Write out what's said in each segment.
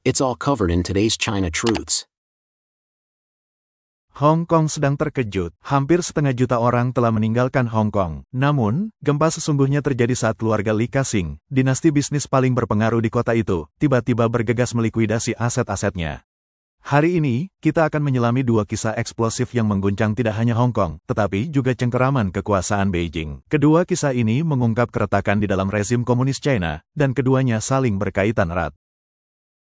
It's all covered in today's China Truths. Hong Kong sedang terkejut. Hampir setengah juta orang telah meninggalkan Hong Kong. Namun, gempa sesungguhnya terjadi saat keluarga Lee Ka-shing, dinasti bisnis paling berpengaruh di kota itu, tiba-tiba bergegas melikuidasi aset-asetnya. Hari ini, kita akan menyelami dua kisah eksplosif yang mengguncang tidak hanya Hong Kong, tetapi juga cengkeraman kekuasaan Beijing. Kedua kisah ini mengungkap keretakan di dalam rezim komunis China, dan keduanya saling berkaitan erat.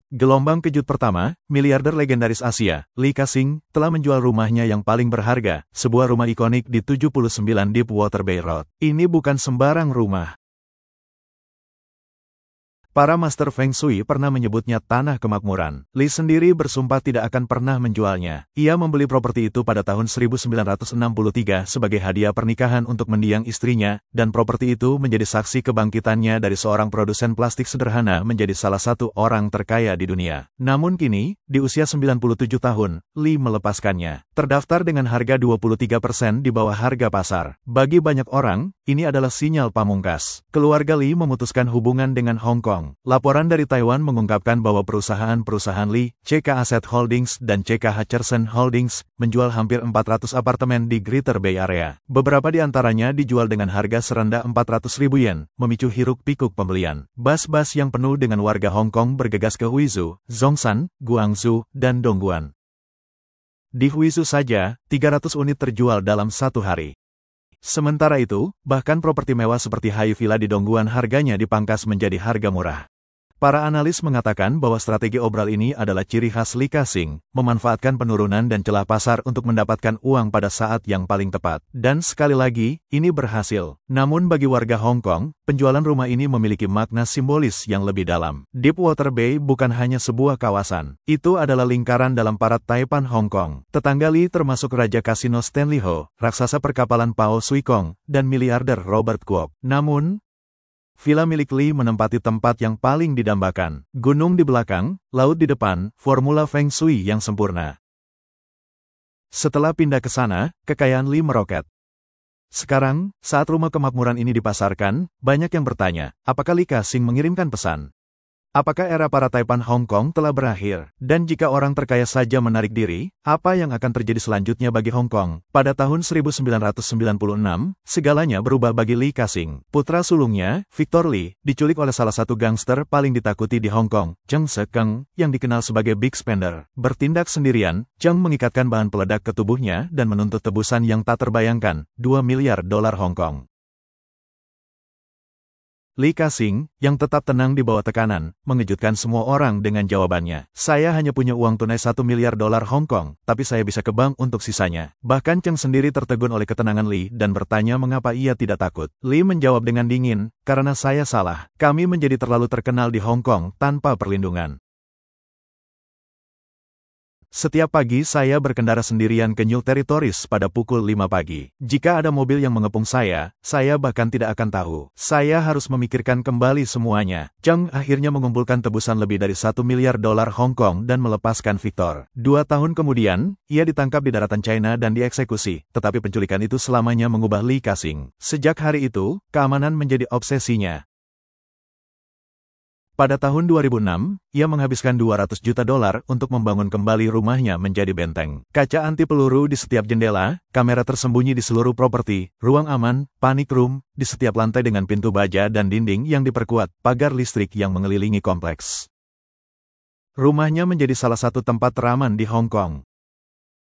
Gelombang kejut pertama, miliarder legendaris Asia, Lee Ka-shing, telah menjual rumahnya yang paling berharga, sebuah rumah ikonik di 79 Deepwater Bay Road. Ini bukan sembarang rumah. Para master Feng Shui pernah menyebutnya tanah kemakmuran. Lee sendiri bersumpah tidak akan pernah menjualnya. Ia membeli properti itu pada tahun 1963 sebagai hadiah pernikahan untuk mendiang istrinya, dan properti itu menjadi saksi kebangkitannya dari seorang produsen plastik sederhana menjadi salah satu orang terkaya di dunia. Namun kini, di usia 97 tahun, Lee melepaskannya. Terdaftar dengan harga 23% di bawah harga pasar. Bagi banyak orang, ini adalah sinyal pamungkas. Keluarga Lee memutuskan hubungan dengan Hong Kong. Laporan dari Taiwan mengungkapkan bahwa perusahaan-perusahaan Lee, CK Asset Holdings dan CK Hutcherson Holdings, menjual hampir 400 apartemen di Greater Bay Area. Beberapa di antaranya dijual dengan harga serendah 400.000 yen, memicu hiruk-pikuk pembelian. Bas-bas yang penuh dengan warga Hong Kong bergegas ke Huizhou, Zhongshan, Guangzhou, dan Dongguan. Di Huizhou saja, 300 unit terjual dalam satu hari. Sementara itu, bahkan properti mewah seperti Hai Villa di Dongguan harganya dipangkas menjadi harga murah. Para analis mengatakan bahwa strategi obral ini adalah ciri khas Lee Ka-shing, memanfaatkan penurunan dan celah pasar untuk mendapatkan uang pada saat yang paling tepat. Dan sekali lagi, ini berhasil. Namun bagi warga Hong Kong, penjualan rumah ini memiliki makna simbolis yang lebih dalam. Deepwater Bay bukan hanya sebuah kawasan. Itu adalah lingkaran dalam parat Taipan Hong Kong. Tetangga Lee termasuk Raja Kasino Stanley Ho, raksasa perkapalan Pao Sui Kong, dan miliarder Robert Kwok. Namun, villa milik Lee menempati tempat yang paling didambakan. Gunung di belakang, laut di depan, formula Feng Shui yang sempurna. Setelah pindah ke sana, kekayaan Lee meroket. Sekarang, saat rumah kemakmuran ini dipasarkan, banyak yang bertanya, apakah Lee Ka-shing mengirimkan pesan? Apakah era para Taipan Hong Kong telah berakhir? Dan jika orang terkaya saja menarik diri, apa yang akan terjadi selanjutnya bagi Hong Kong? Pada tahun 1996, segalanya berubah bagi Lee Ka-shing. Putra sulungnya, Victor Lee, diculik oleh salah satu gangster paling ditakuti di Hong Kong, Cheng Se-keng, yang dikenal sebagai Big Spender. Bertindak sendirian, Cheng mengikatkan bahan peledak ke tubuhnya dan menuntut tebusan yang tak terbayangkan, $2 miliar Hong Kong. Lee Ka-shing, yang tetap tenang di bawah tekanan, mengejutkan semua orang dengan jawabannya. Saya hanya punya uang tunai $1 miliar Hong Kong, tapi saya bisa ke bank untuk sisanya. Bahkan Cheng sendiri tertegun oleh ketenangan Lee dan bertanya mengapa ia tidak takut. Lee menjawab dengan dingin, karena saya salah. Kami menjadi terlalu terkenal di Hong Kong tanpa perlindungan. Setiap pagi saya berkendara sendirian ke New Territories pada pukul 5 pagi. Jika ada mobil yang mengepung saya bahkan tidak akan tahu. Saya harus memikirkan kembali semuanya. Cheng akhirnya mengumpulkan tebusan lebih dari $1 miliar Hong Kong dan melepaskan Victor. 2 tahun kemudian, ia ditangkap di daratan China dan dieksekusi. Tetapi penculikan itu selamanya mengubah Lee Ka-shing. Sejak hari itu, keamanan menjadi obsesinya. Pada tahun 2006, ia menghabiskan $200 juta untuk membangun kembali rumahnya menjadi benteng. Kaca anti peluru di setiap jendela, kamera tersembunyi di seluruh properti, ruang aman, panic room, di setiap lantai dengan pintu baja dan dinding yang diperkuat, pagar listrik yang mengelilingi kompleks. Rumahnya menjadi salah satu tempat teraman di Hong Kong.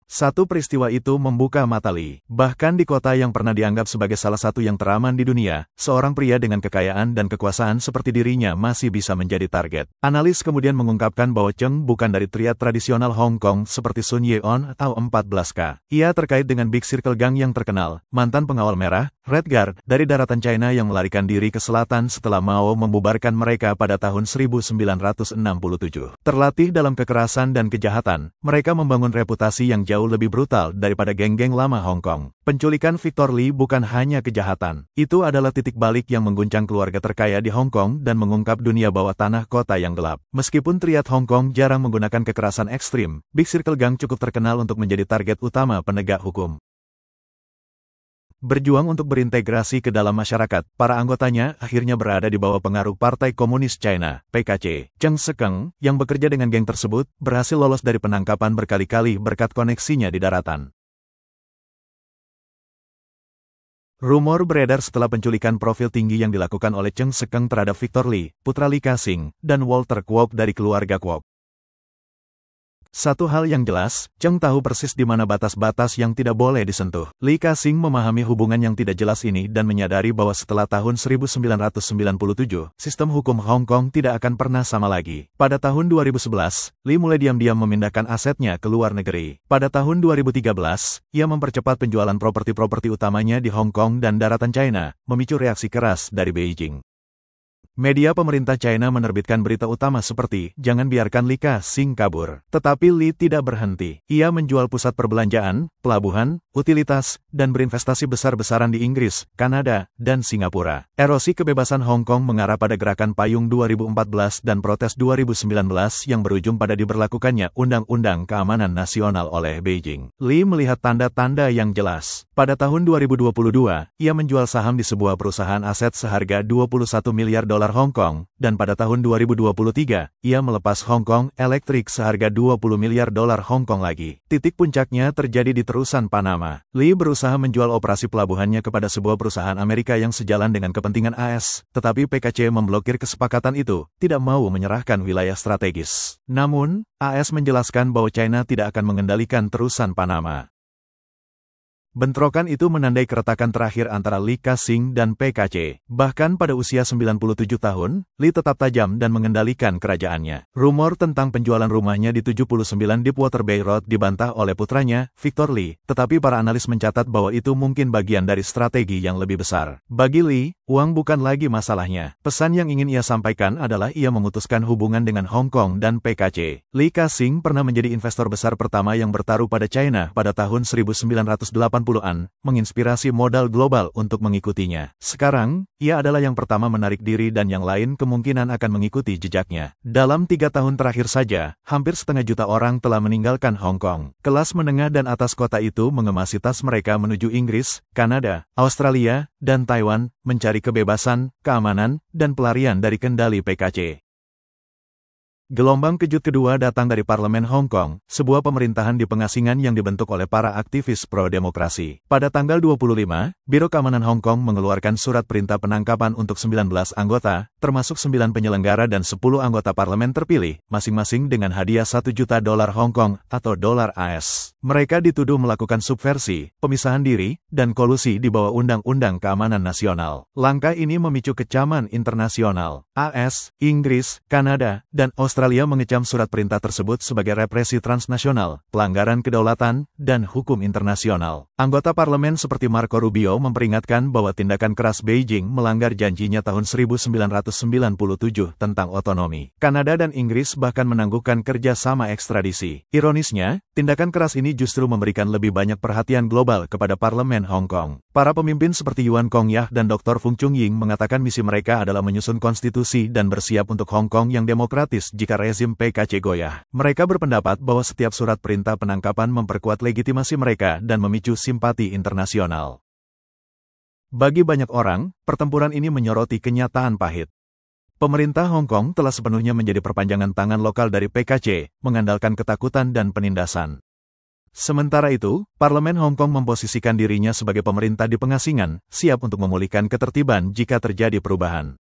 Satu peristiwa itu membuka mata Lee. Bahkan di kota yang pernah dianggap sebagai salah satu yang teraman di dunia, seorang pria dengan kekayaan dan kekuasaan seperti dirinya masih bisa menjadi target. Analis kemudian mengungkapkan bahwa Cheng bukan dari triad tradisional Hong Kong seperti Sun Yeon atau 14K. Ia terkait dengan Big Circle Gang yang terkenal, mantan pengawal merah, Red Guard, dari daratan China yang melarikan diri ke selatan setelah Mao membubarkan mereka pada tahun 1967. Terlatih dalam kekerasan dan kejahatan, mereka membangun reputasi yang jauh lebih brutal daripada geng-geng lama Hong Kong. Penculikan Victor Lee bukan hanya kejahatan. Itu adalah titik balik yang mengguncang keluarga terkaya di Hong Kong dan mengungkap dunia bawah tanah kota yang gelap. Meskipun triad Hong Kong jarang menggunakan kekerasan ekstrim, Big Circle Gang cukup terkenal untuk menjadi target utama penegak hukum. Berjuang untuk berintegrasi ke dalam masyarakat, para anggotanya akhirnya berada di bawah pengaruh Partai Komunis China, PKC. Cheng Shekeng, yang bekerja dengan geng tersebut, berhasil lolos dari penangkapan berkali-kali berkat koneksinya di daratan. Rumor beredar setelah penculikan profil tinggi yang dilakukan oleh Cheng Shekeng terhadap Victor Li, putra Li Ka-shing, dan Walter Kwok dari keluarga Kwok. Satu hal yang jelas, Cheng tahu persis di mana batas-batas yang tidak boleh disentuh. Li Ka-shing memahami hubungan yang tidak jelas ini dan menyadari bahwa setelah tahun 1997, sistem hukum Hong Kong tidak akan pernah sama lagi. Pada tahun 2011, Li mulai diam-diam memindahkan asetnya ke luar negeri. Pada tahun 2013, ia mempercepat penjualan properti-properti utamanya di Hong Kong dan daratan China, memicu reaksi keras dari Beijing. Media pemerintah China menerbitkan berita utama seperti, "Jangan biarkan Li Ka-shing kabur." Tetapi Li tidak berhenti. Ia menjual pusat perbelanjaan, pelabuhan, utilitas, dan berinvestasi besar-besaran di Inggris, Kanada, dan Singapura. Erosi kebebasan Hong Kong mengarah pada gerakan payung 2014 dan protes 2019 yang berujung pada diberlakukannya Undang-Undang Keamanan Nasional oleh Beijing. Li melihat tanda-tanda yang jelas. Pada tahun 2022, ia menjual saham di sebuah perusahaan aset seharga 21 miliar dolar Hong Kong, dan pada tahun 2023, ia melepas Hong Kong Electric seharga 20 miliar dolar Hong Kong lagi. Titik puncaknya terjadi di terusan Panama. Li berusaha menjual operasi pelabuhannya kepada sebuah perusahaan Amerika yang sejalan dengan kepentingan AS, tetapi PKC memblokir kesepakatan itu, tidak mau menyerahkan wilayah strategis. Namun, AS menjelaskan bahwa China tidak akan mengendalikan terusan Panama. Bentrokan itu menandai keretakan terakhir antara Li Ka-shing dan PKC. Bahkan pada usia 97 tahun, Li tetap tajam dan mengendalikan kerajaannya. Rumor tentang penjualan rumahnya di 79 Deepwater Bay Road dibantah oleh putranya, Victor Li, tetapi para analis mencatat bahwa itu mungkin bagian dari strategi yang lebih besar. Bagi Li, uang bukan lagi masalahnya. Pesan yang ingin ia sampaikan adalah ia memutuskan hubungan dengan Hong Kong dan PKC. Li Ka-shing pernah menjadi investor besar pertama yang bertaruh pada China pada tahun 1980-an, menginspirasi modal global untuk mengikutinya. Sekarang, ia adalah yang pertama menarik diri dan yang lain kemungkinan akan mengikuti jejaknya. Dalam 3 tahun terakhir saja, hampir setengah juta orang telah meninggalkan Hong Kong. Kelas menengah dan atas kota itu mengemasi tas mereka menuju Inggris, Kanada, Australia, dan Taiwan, mencari kebebasan, keamanan, dan pelarian dari kendali PKC. Gelombang kejut kedua datang dari Parlemen Hong Kong, sebuah pemerintahan di pengasingan yang dibentuk oleh para aktivis pro-demokrasi. Pada tanggal 25, Biro Keamanan Hong Kong mengeluarkan surat perintah penangkapan untuk 19 anggota, termasuk 9 penyelenggara dan 10 anggota parlemen terpilih, masing-masing dengan hadiah 1 juta dolar Hong Kong atau dolar AS. Mereka dituduh melakukan subversi, pemisahan diri, dan kolusi di bawah Undang-Undang Keamanan Nasional. Langkah ini memicu kecaman internasional. AS, Inggris, Kanada, dan Australia mengecam surat perintah tersebut sebagai represi transnasional, pelanggaran kedaulatan, dan hukum internasional. Anggota parlemen seperti Marco Rubio memperingatkan bahwa tindakan keras Beijing melanggar janjinya tahun 1997 tentang otonomi. Kanada dan Inggris bahkan menangguhkan kerjasama ekstradisi. Ironisnya, tindakan keras ini justru memberikan lebih banyak perhatian global kepada parlemen Hong Kong. Para pemimpin seperti Yuan Kong-yah dan Dr. Fung Chung-ying mengatakan misi mereka adalah menyusun konstitusi dan bersiap untuk Hong Kong yang demokratis jika rezim PKC goyah. Mereka berpendapat bahwa setiap surat perintah penangkapan memperkuat legitimasi mereka dan memicu simpati internasional. Bagi banyak orang, pertempuran ini menyoroti kenyataan pahit. Pemerintah Hong Kong telah sepenuhnya menjadi perpanjangan tangan lokal dari PKC, mengandalkan ketakutan dan penindasan. Sementara itu, Parlemen Hong Kong memposisikan dirinya sebagai pemerintah di pengasingan, siap untuk memulihkan ketertiban jika terjadi perubahan.